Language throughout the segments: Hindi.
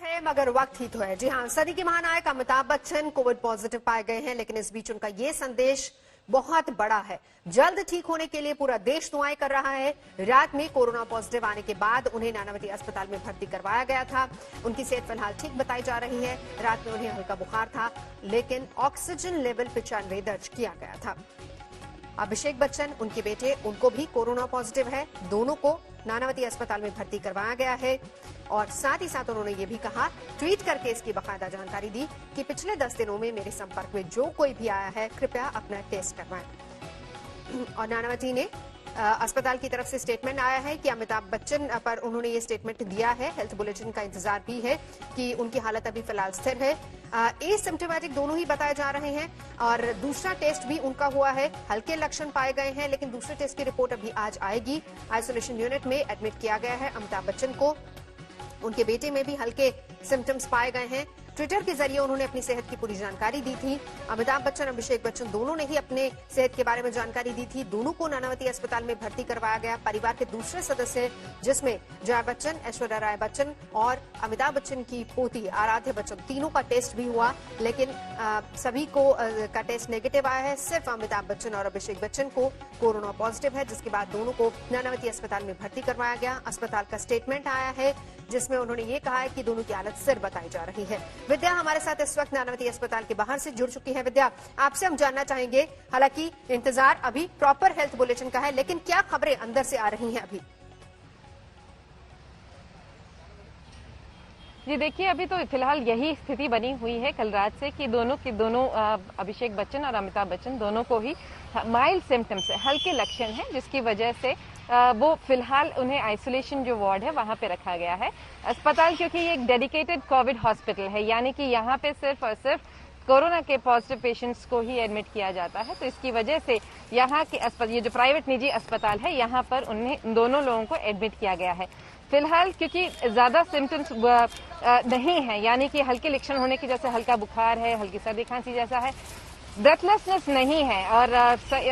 है मगर वक्त ही तो है। जी हाँ, सदी के महानायक अमिताभ बच्चन कोविड पॉजिटिव पाए गए हैं, लेकिन इस बीच उनका ये संदेश बहुत बड़ा है। जल्द ठीक होने के लिए पूरा देश दुआएं कर रहा है। रात में कोरोना पॉजिटिव आने के बाद उन्हें नानावती अस्पताल में भर्ती करवाया गया था। उनकी सेहत फिलहाल ठीक बताई जा रही है। रात में उन्हें हल्का बुखार था, लेकिन ऑक्सीजन लेवल 95 दर्ज किया गया था। अभिषेक बच्चन, उनके बेटे, उनको भी कोरोना पॉजिटिव है। दोनों को नानावती अस्पताल में भर्ती करवाया गया है और साथ ही साथ उन्होंने ये भी कहा, ट्वीट करके इसकी बाकायदा जानकारी दी कि पिछले 10 दिनों में मेरे संपर्क में जो कोई भी आया है कृपया अपना टेस्ट करवाएं। और नानावती ने अस्पताल की तरफ से स्टेटमेंट आया है कि अमिताभ बच्चन पर उन्होंने ये स्टेटमेंट दिया है। हेल्थ बुलेटिन का इंतजार भी है कि उनकी हालत अभी फिलहाल स्थिर है। एसिम्प्टोमेटिक दोनों ही बताए जा रहे हैं और दूसरा टेस्ट भी उनका हुआ है। हल्के लक्षण पाए गए हैं, लेकिन दूसरे टेस्ट की रिपोर्ट अभी आज आएगी। आइसोलेशन यूनिट में एडमिट किया गया है अमिताभ बच्चन को। उनके बेटे में भी हल्के सिम्टम्स पाए गए हैं। ट्विटर के जरिए उन्होंने अपनी सेहत की पूरी जानकारी दी थी। अमिताभ बच्चन, अभिषेक बच्चन दोनों ने ही अपने सेहत के बारे में जानकारी दी थी। दोनों को नानावती अस्पताल में भर्ती करवाया गया। परिवार के दूसरे सदस्य, जिसमें जया बच्चन, ऐश्वर्या राय बच्चन और अमिताभ बच्चन की पोती आराध्या बच्चन, तीनों का टेस्ट भी हुआ, लेकिन सभी को का टेस्ट नेगेटिव आया है। सिर्फ अमिताभ बच्चन और अभिषेक बच्चन को कोरोना पॉजिटिव है, जिसके बाद दोनों को नानावती अस्पताल में भर्ती करवाया गया। अस्पताल का स्टेटमेंट आया है जिसमें उन्होंने ये कहा है कि दोनों की हालत स्थिर बताई जा रही है। विद्या हमारे साथ इस वक्त नानावती अस्पताल के बाहर से जुड़ चुकी है। विद्या, आपसे हम जानना चाहेंगे, हालांकि इंतजार अभी प्रॉपर हेल्थ बुलेटिन का है, लेकिन क्या खबरें अंदर से आ रही हैं अभी? जी देखिए, अभी तो फिलहाल यही स्थिति बनी हुई है कल रात से कि दोनों अभिषेक बच्चन और अमिताभ बच्चन दोनों को ही माइल्ड सिम्टम्स है, हल्के लक्षण हैं, जिसकी वजह से वो फिलहाल उन्हें आइसोलेशन जो वार्ड है वहां पे रखा गया है। अस्पताल क्योंकि ये एक डेडिकेटेड कोविड हॉस्पिटल है, यानी कि यहाँ पे सिर्फ और सिर्फ कोरोना के पॉजिटिव पेशेंट्स को ही एडमिट किया जाता है, तो इसकी वजह से यहाँ के ये जो प्राइवेट निजी अस्पताल है यहाँ पर उन्हें दोनों लोगों को एडमिट किया गया है। फिलहाल क्योंकि ज्यादा सिम्टम्स नहीं है, यानी कि हल्के लक्षण होने की, जैसे हल्का बुखार है, हल्की सर्दी खांसी जैसा है, ब्रेथलेसनेस नहीं है और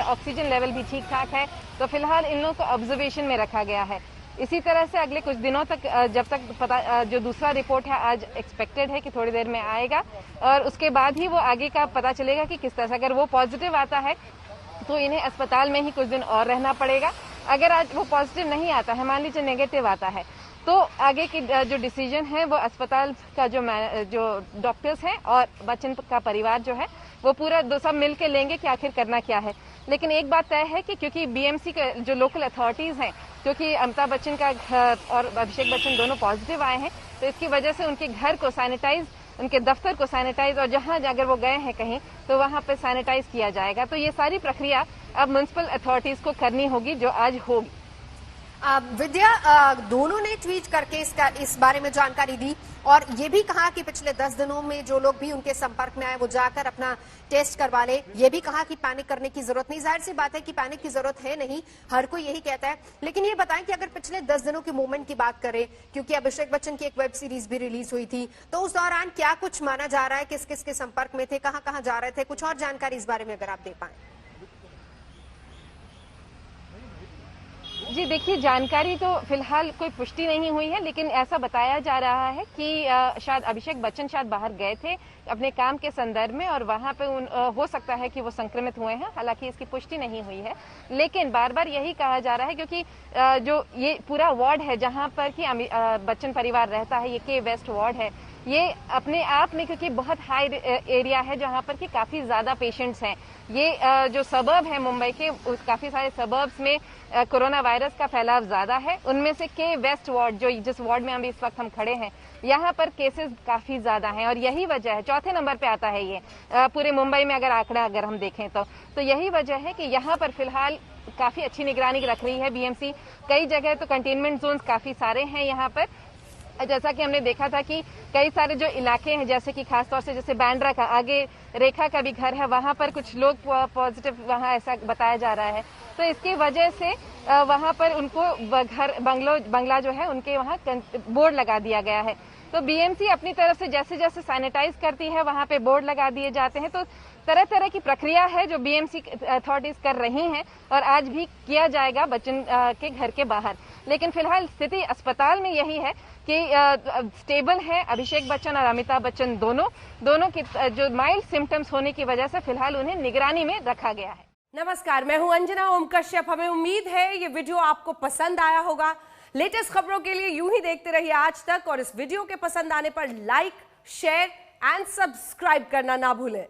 ऑक्सीजन लेवल भी ठीक ठाक है, तो फिलहाल इन लोगों को ऑब्जर्वेशन में रखा गया है। इसी तरह से अगले कुछ दिनों तक, जब तक जो दूसरा रिपोर्ट है आज एक्सपेक्टेड है कि थोड़ी देर में आएगा, और उसके बाद ही वो आगे का पता चलेगा कि किस तरह से। अगर वो पॉजिटिव आता है तो इन्हें अस्पताल में ही कुछ दिन और रहना पड़ेगा। अगर आज वो पॉजिटिव नहीं आता है, मान लीजिए नेगेटिव आता है, तो आगे की जो डिसीजन है वो अस्पताल का जो डॉक्टर्स हैं और बच्चन का परिवार जो है वो पूरा सब मिल के लेंगे कि आखिर करना क्या है। लेकिन एक बात तय है कि क्योंकि बीएमसी के जो लोकल अथॉरिटीज हैं, क्योंकि अमिताभ बच्चन का घर और अभिषेक बच्चन दोनों पॉजिटिव आए हैं, तो इसकी वजह से उनके घर को सैनिटाइज, उनके दफ्तर को सैनिटाइज, और जहां अगर वो गए हैं कहीं तो वहां पे सैनिटाइज किया जाएगा। तो ये सारी प्रक्रिया अब म्युनिसिपल अथॉरिटीज को करनी होगी, जो आज होगी। विद्या, दोनों ने ट्वीट करके इस बारे में जानकारी दी और ये भी कहा कि पिछले 10 दिनों में जो लोग भी उनके संपर्क में आए वो जाकर अपना टेस्ट करवा ले। ये भी कहा कि पैनिक करने की जरूरत नहीं। जाहिर सी बात है कि पैनिक की जरूरत है नहीं, हर कोई यही कहता है। लेकिन ये बताएं कि अगर पिछले 10 दिनों के मूवमेंट की बात करें, क्योंकि अभिषेक बच्चन की एक वेब सीरीज भी रिलीज हुई थी, तो उस दौरान क्या कुछ माना जा रहा है, किस किस के संपर्क में थे, कहाँ कहाँ जा रहे थे, कुछ और जानकारी इस बारे में अगर आप दे पाए। जी देखिए, जानकारी तो फिलहाल कोई पुष्टि नहीं हुई है, लेकिन ऐसा बताया जा रहा है कि शायद अभिषेक बच्चन शायद बाहर गए थे अपने काम के संदर्भ में और वहां पे हो सकता है कि वो संक्रमित हुए हैं। हालांकि इसकी पुष्टि नहीं हुई है, लेकिन बार बार यही कहा जा रहा है क्योंकि जो ये पूरा वार्ड है जहां पर कि बच्चन परिवार रहता है, ये के वेस्ट वार्ड है, ये अपने आप में क्योंकि बहुत हाई एरिया है जहां पर कि काफी ज्यादा पेशेंट्स हैं। ये जो सबर्ब है मुंबई के, उस काफी सारे सबर्ब्स में कोरोना वायरस का फैलाव ज्यादा है। उनमें से के वेस्ट वार्ड, जिस वार्ड में इस वक्त हम खड़े हैं, यहाँ पर केसेस काफी ज्यादा हैं और यही वजह है, चौथे नंबर पे आता है ये पूरे मुंबई में अगर हम देखें तो यही वजह है कि यहाँ पर फिलहाल काफी अच्छी निगरानी रख रही है बीएमसी। कई जगह तो कंटेनमेंट जोन्स काफी सारे हैं यहाँ पर, जैसा कि हमने देखा था कि कई सारे जो इलाके हैं, जैसे कि खासतौर से जैसे बांद्रा का आगे रेखा का भी घर है, वहां पर कुछ लोग पॉजिटिव वहां ऐसा बताया जा रहा है। तो इसकी वजह से वहां पर उनको बंगला जो है उनके वहां बोर्ड लगा दिया गया है। तो बीएमसी अपनी तरफ से जैसे जैसे सैनिटाइज करती है वहां पे बोर्ड लगा दिए जाते हैं। तो तरह तरह की प्रक्रिया है जो बीएमसी अथॉरिटीज कर रही हैं और आज भी किया जाएगा बच्चन के घर के बाहर। लेकिन फिलहाल स्थिति अस्पताल में यही है कि स्टेबल है। अभिषेक बच्चन और अमिताभ बच्चन दोनों के जो माइल्ड सिम्टम्स होने की वजह से फिलहाल उन्हें निगरानी में रखा गया है। नमस्कार, मैं हूं अंजना ओम कश्यप। हमें उम्मीद है ये वीडियो आपको पसंद आया होगा। लेटेस्ट खबरों के लिए यूं ही देखते रहिए आज तक, और इस वीडियो के पसंद आने पर लाइक, शेयर एंड सब्सक्राइब करना ना भूलें।